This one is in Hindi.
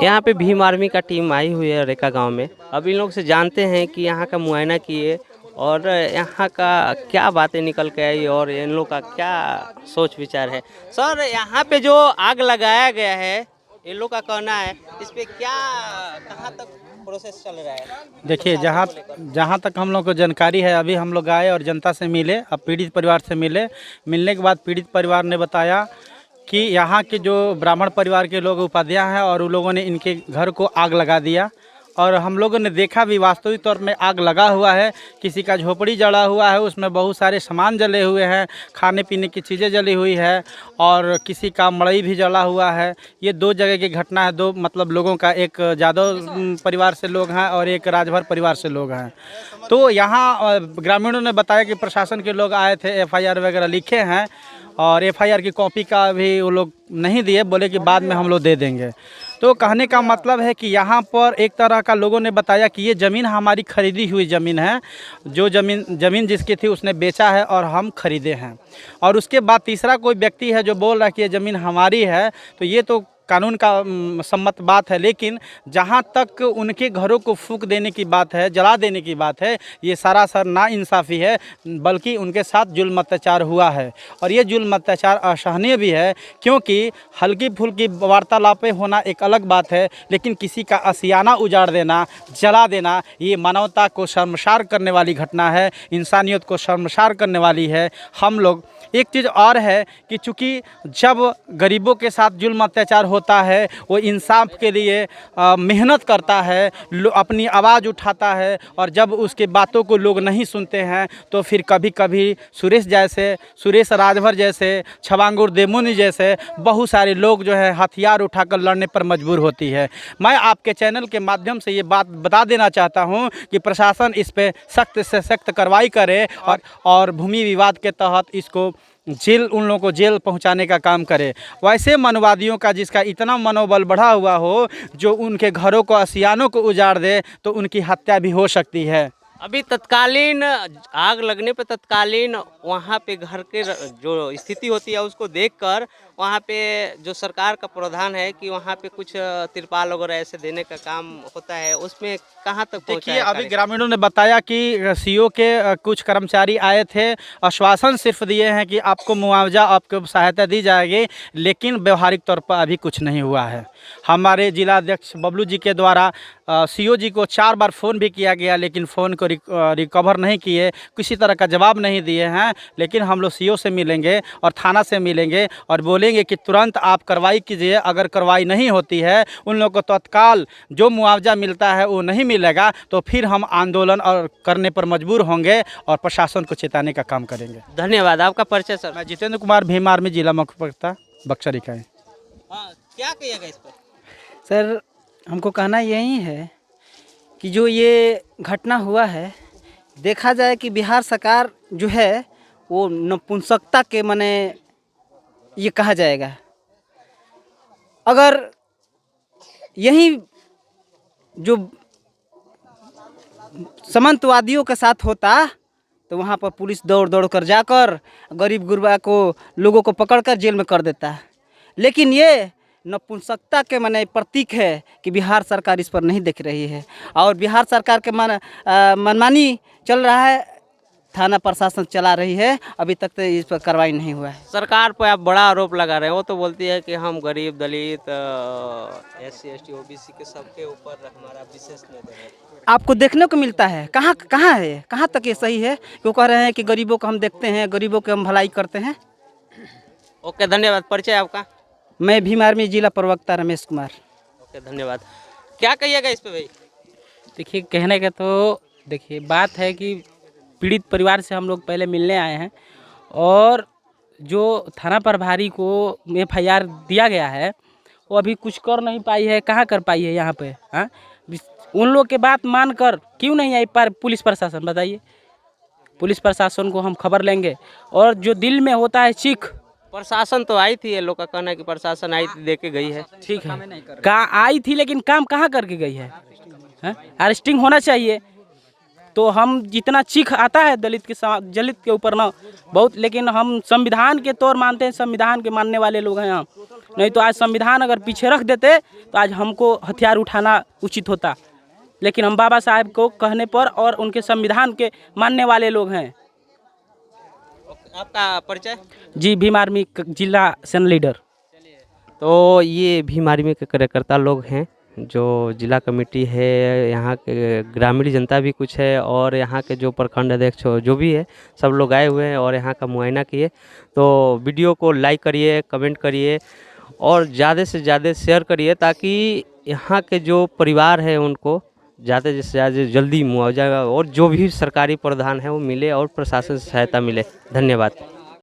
यहाँ पे भीम आर्मी का टीम आई हुई है रेका गांव में। अब इन लोग से जानते हैं कि यहाँ का मुआयना किए और यहाँ का क्या बातें निकल के आई और इन लोग का क्या सोच विचार है। सर, यहाँ पे जो आग लगाया गया है, इन लोग का कहना है इस पे क्या, कहाँ तक प्रोसेस चल रहा है? देखिए, जहाँ जहाँ तक हम लोग को जानकारी है, अभी हम लोग आए और जनता से मिले, अब पीड़ित परिवार से मिले। मिलने के बाद पीड़ित परिवार ने बताया कि यहाँ के जो ब्राह्मण परिवार के लोग उपाध्याय हैं और उन लोगों ने इनके घर को आग लगा दिया। और हम लोगों ने देखा भी, वास्तविक तौर में आग लगा हुआ है। किसी का झोपड़ी जला हुआ है, उसमें बहुत सारे सामान जले हुए हैं, खाने पीने की चीज़ें जली हुई है, और किसी का मड़ई भी जला हुआ है। ये दो जगह की घटना है, दो मतलब लोगों का, एक यादव परिवार से लोग हैं और एक राजभर परिवार से लोग हैं। तो यहाँ ग्रामीणों ने बताया कि प्रशासन के लोग आए थे, FIR वगैरह लिखे हैं, और FIR की कॉपी का भी वो लोग नहीं दिए, बोले कि बाद में हम लोग दे देंगे। तो कहने का मतलब है कि यहाँ पर एक तरह का लोगों ने बताया कि ये ज़मीन हमारी खरीदी हुई ज़मीन है, जो ज़मीन जिसकी थी उसने बेचा है और हम खरीदे हैं। और उसके बाद तीसरा कोई व्यक्ति है जो बोल रहा है कि ये ज़मीन हमारी है। तो ये तो कानून का सम्मत बात है, लेकिन जहाँ तक उनके घरों को फूंक देने की बात है, जला देने की बात है, ये सरासर नाइंसाफ़ी है। बल्कि उनके साथ जुल्म अत्याचार हुआ है, और ये जुल्म अत्याचार असहनीय भी है। क्योंकि हल्की फुल्की वार्तालापें होना एक अलग बात है, लेकिन किसी का आशियाना उजाड़ देना, जला देना, ये मानवता को शर्मसार करने वाली घटना है, इंसानियत को शर्मसार करने वाली है। हम लोग एक चीज़ और है कि चूँकि जब गरीबों के साथ जुल्म अत्याचार होता है, वो इंसाफ के लिए मेहनत करता है, अपनी आवाज़ उठाता है, और जब उसके बातों को लोग नहीं सुनते हैं तो फिर कभी कभी सुरेश राजभर जैसे, छबांगुर देमुनि जैसे बहुत सारे लोग जो है हथियार उठाकर लड़ने पर मजबूर होती है। मैं आपके चैनल के माध्यम से ये बात बता देना चाहता हूँ कि प्रशासन इस पे सख्त से सख्त कार्रवाई करे, और भूमि विवाद के तहत इसको उन लोगों को जेल पहुंचाने का काम करे। वैसे मनवादियों का जिसका इतना मनोबल बढ़ा हुआ हो, जो उनके घरों को, आशियानों को उजाड़ दे, तो उनकी हत्या भी हो सकती है। अभी तत्कालीन आग लगने पे तत्कालीन वहाँ पे घर के जो स्थिति होती है उसको देखकर वहाँ पे जो सरकार का प्रावधान है कि वहाँ पे कुछ तिरपाल वगैरह ऐसे देने का काम होता है, उसमें कहाँ तक पहुँचा है? अभी ग्रामीणों ने बताया कि CO के कुछ कर्मचारी आए थे, आश्वासन सिर्फ दिए हैं कि आपको मुआवजा, आपको सहायता दी जाएगी, लेकिन व्यवहारिक तौर पर अभी कुछ नहीं हुआ है। हमारे जिलाध्यक्ष बबलू जी के द्वारा CO जी को 4 बार फ़ोन भी किया गया, लेकिन फ़ोन को रिकवर नहीं किए, किसी तरह का जवाब नहीं दिए हैं। लेकिन हम लोग CO से मिलेंगे और थाना से मिलेंगे और बोलेंगे कि तुरंत आप कार्रवाई कीजिए। अगर कार्रवाई नहीं होती है, उन लोगों को तत्काल जो मुआवजा मिलता है वो नहीं मिलेगा, तो फिर हम आंदोलन और करने पर मजबूर होंगे और प्रशासन को चेताने का काम करेंगे। धन्यवाद। आपका परिचय सर? मैं जितेंद्र कुमार, भीम आर्मी जिला मुख्य प्रवक्ता, बक्सर इकाई। हाँ, क्या कहिएगा इस पर? सर, हमको कहना यही है कि जो ये घटना हुआ है, देखा जाए कि बिहार सरकार जो है वो नपुंसकता के माने ये कहा जाएगा। अगर यही जो सामंतवादियों के साथ होता तो वहाँ पर पुलिस दौड़ दौड़ कर जाकर गरीब गुरबा को, लोगों को पकड़कर जेल में कर देता। लेकिन ये नपुंसकता के माने प्रतीक है कि बिहार सरकार इस पर नहीं देख रही है, और बिहार सरकार के मनमानी चल रहा है, थाना प्रशासन चला रही है। अभी तक तो इस पर कार्रवाई नहीं हुआ है। सरकार पर आप बड़ा आरोप लगा रहे हैं। वो तो बोलती है कि हम गरीब, दलित, SC ST OBC के सबके ऊपर हमारा विशेष नजर है। आपको देखने को मिलता है, कहाँ है, कहाँ तक ये सही है? क्यों कह रहे हैं कि गरीबों को हम देखते हैं, गरीबों की हम भलाई करते हैं। ओके, धन्यवाद। परिचय आपका? मैं भीम आर्मी जिला प्रवक्ता रमेश कुमार। ओके, धन्यवाद। क्या कहिएगा इस पे भाई? देखिए, कहने का तो देखिए बात है कि पीड़ित परिवार से हम लोग पहले मिलने आए हैं, और जो थाना प्रभारी को FIR दिया गया है वो अभी कुछ कर नहीं पाई है। कहाँ कर पाई है यहाँ पे? हाँ, उन लोग के बात मानकर क्यों नहीं आई पर पुलिस प्रशासन? बताइए। पुलिस प्रशासन को हम खबर लेंगे, और जो दिल में होता है चीख। प्रशासन तो आई थी, ये लोग का कहना है कि प्रशासन आई थी, दे के गई है। ठीक है, कहाँ आई थी, लेकिन काम कहाँ करके गई है? अरेस्टिंग होना चाहिए। तो हम जितना चीख आता है दलित के ऊपर ना बहुत, लेकिन हम संविधान के तौर मानते हैं, संविधान के मानने वाले लोग हैं हम। नहीं तो आज संविधान अगर पीछे रख देते तो आज हमको हथियार उठाना उचित होता, लेकिन हम बाबा साहब को कहने पर और उनके संविधान के मानने वाले लोग हैं। आपका परिचय? जी, भीम आर्मी जिला सेना लीडर। तो ये भीम आर्मी के कार्यकर्ता लोग हैं, जो जिला कमेटी है, यहाँ के ग्रामीण जनता भी कुछ है और यहाँ के जो प्रखंड अध्यक्ष जो भी है, सब लोग आए हुए हैं और यहाँ का मुआयना किए। तो वीडियो को लाइक करिए, कमेंट करिए और ज़्यादा से ज़्यादा शेयर करिए, ताकि यहाँ के जो परिवार है उनको ज़्यादा से ज़्यादा जल्दी मुआवजा और जो भी सरकारी प्रावधान है वो मिले और प्रशासन से सहायता मिले। धन्यवाद।